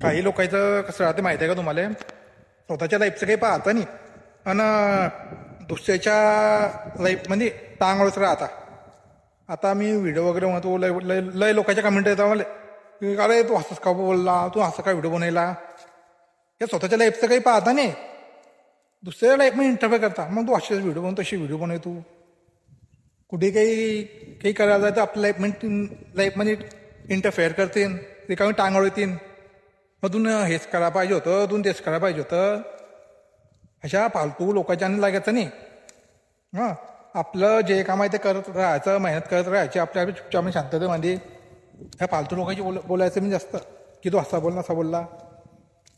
काही लोकांचं कसं राहते माहिती आहे का तुम्हाला? स्वतःच्या लाईफचं काही पाहता नाही आणि दुसऱ्याच्या लाईफमध्ये टांगळच राहता. आता मी व्हिडिओ वगैरे म्हणतो, लय लय लय लोकांच्या कमेंट येतात मला की अरे तू असंच का बोलला, तू असं का व्हिडिओ बनवला. या स्वतःच्या लाईफचं काही पाहता नाही, दुसऱ्या लाईफमध्ये इंटरफेअर करता. मग तू असेच व्हिडिओ बनव, तशी व्हिडिओ बनव. तू कुठे काही काही करायला जायचं आपल्या लाईफमध्ये इंटरफेअर करतील, रिकामी टांगळ येतील. मधून हेच करायला पाहिजे होतं, अजून तेच करायला पाहिजे होतं. अशा फालतू लोकांच्या लागायचं नाही. हां, आपलं जे काम आहे ते करत राहायचं, मेहनत करत राहायची आपल्या चुपचाप शांततेमध्ये. ह्या फालतू लोकांची बोलायचं मी जास्त की तो असा बोलला असा बोलला.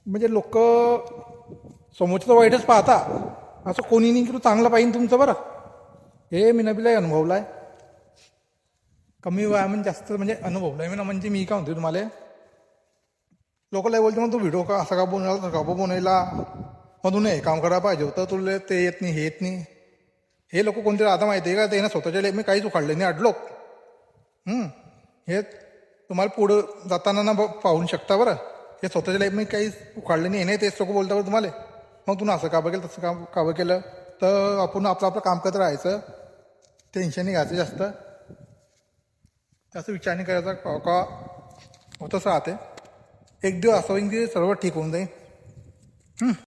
म्हणजे लोक समोरचं वाईटच पाहता, असं कोणी नाही की तू चांगलं पाहिजे तुमचं. बरं, हे मी नबीला अनुभवलाय. कमी वयामध्ये जास्त म्हणजे अनुभवलाय मी ना. म्हणजे मी काय म्हणतो तुम्हाला, लोक लय बोलते मग तू व्हिडिओ का असा का बनवला, तसा का बनवला, मधून हे काम करायला पाहिजे होतं, तुला ते येत नाही, हे येत नाही. हे लोक कोणते आता माहिती आहे का, ते ना स्वतःच्या लाईफ मी काहीच उखाडले नाही अडलोक. हे तुम्हाला पुढं जाताना ना पाहून शकता. बरं, हे स्वतःच्या लाईफ मी काहीच उखाडले नाही, तेच लोक बोलता बरं तुम्हाला. मग तू असं का बघेल, तसं काम का केलं. तर आपण आपलं आपलं काम करत राहायचं, टेन्शन नाही घ्यायचं जास्त, जास्त विचार नाही करायचा. का होतच राहते. एक दिवस असं होईन की सर्व ठीक होऊन जाईल.